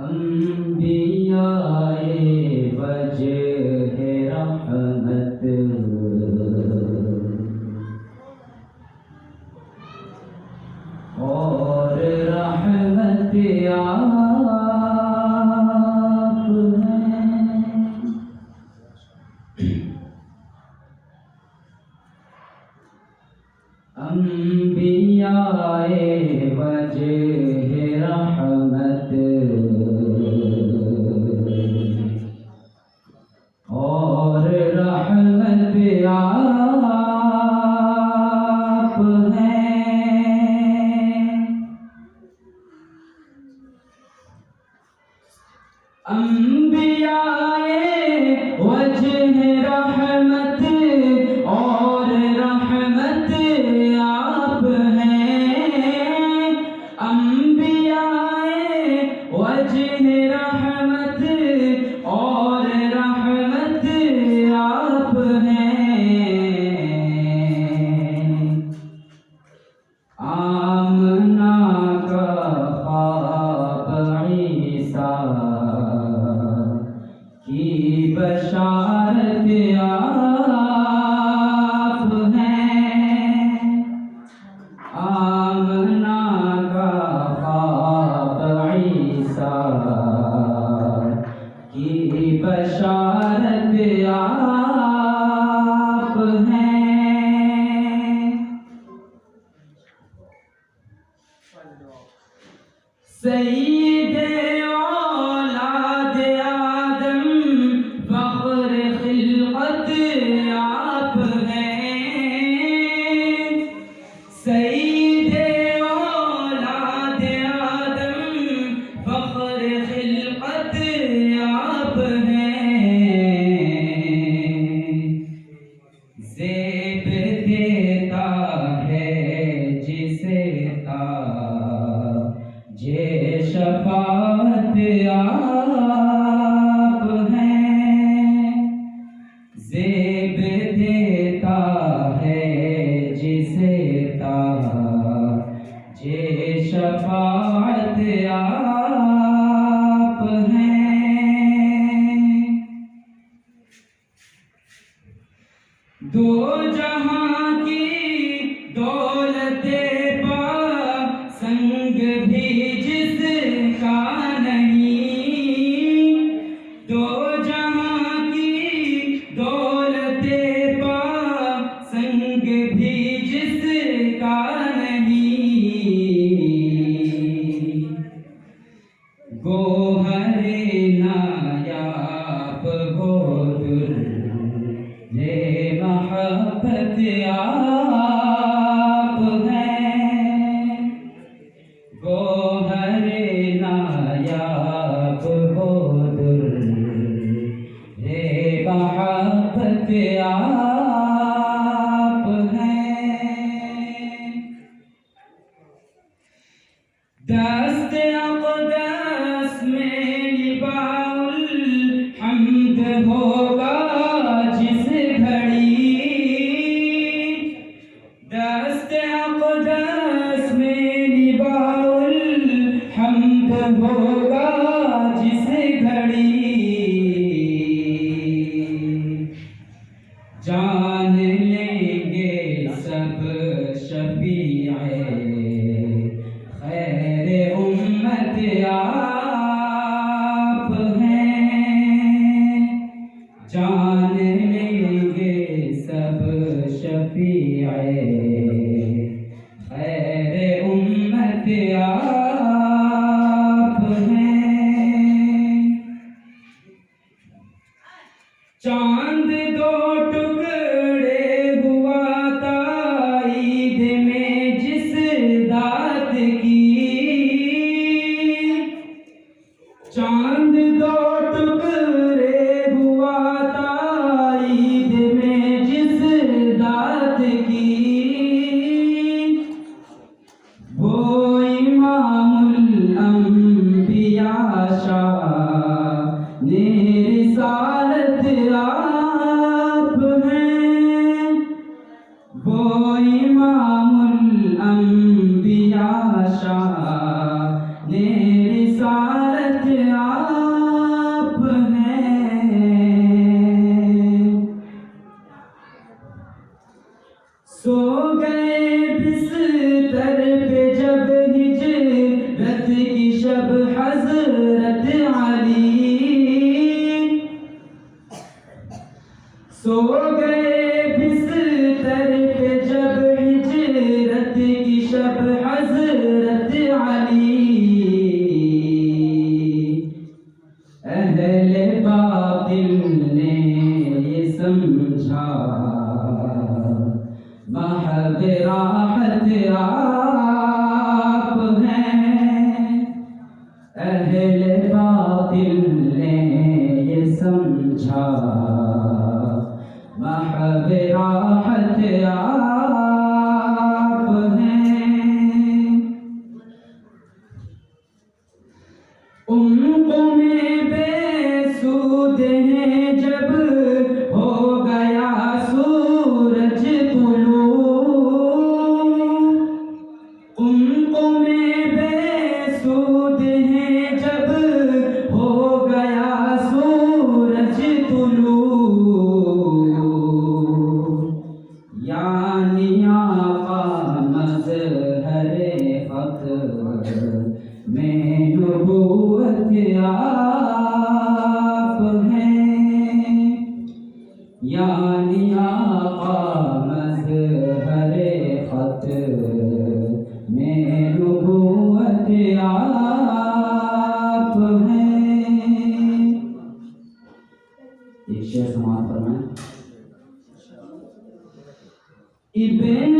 अंबियाए वजह रहमत और रहमत आप हैं। अंबियाए वजह रहमत और रहमत आप हैं। अंबियाए वजह रहमत और रहमत आप हैं। अंबियाए वजह रहमत और रहमत आप हैं। आमना का ख्वाब ईसा की बशारत आप हैं। आमना का ख्वाब ईसा की बशारत आप हैं। सईदे औलाद आदम फख्र खिलकत आप हैं। सईदे औलाद आदम फख्र खिलकत आप हैं। ज़ेब देता है जिसे जे शफाअत आप हैं। ज़ेब देता है जिसे जे शफाअत आप हैं। दो जहां की दौलते पा संग भी जिसका नहीं। दो जहां की दौलते पा संग भी जिसका नहीं। गोहरे नायाब हो दुर्रे महब्बत आप हैं। गोहरे नायाब हो दुर्रे महब्बत आप हैं। दस्त अक़दस में लिबाउल हम्द होगा जिस घड़ी। दस्त अक़दस में लिबाउल हम्द होगा जिस घड़ी। जान लेंगे सब शफीए खैर उम्मत आप हैं। जान लेंगे सब शफीए खैर उम्मत आप हैं। चांद दो टुकड़े हुआ था ईद में जिस दात की। चांद दो टुकड़े हुआ था ईद में जिस दात की। वो इमामुल अंबिया शाह ने रिसालत आप हैं। वो इमामुल अंबिया शाह ने रिसालत हजरत अली सो गए बिस्तर पे जब हिजरत की शब हजरत अली अहले बातिल ने ये समझा महब राहत आप हैं। अहले बातिल ने ये समझा महब राहत आप हैं। उनको में बेसुध हैं जब हो गया सूरज तुलू। उनको में बेसुध हैं जब हो गया सूरज तुलू। यानी आका मज़हरे फ़ख्र में नबूवत आप हैं। यानी आका मज़हरे फ़ख्र में नबूवत आप हैं। एक शेर समाप्त करना है। इब्न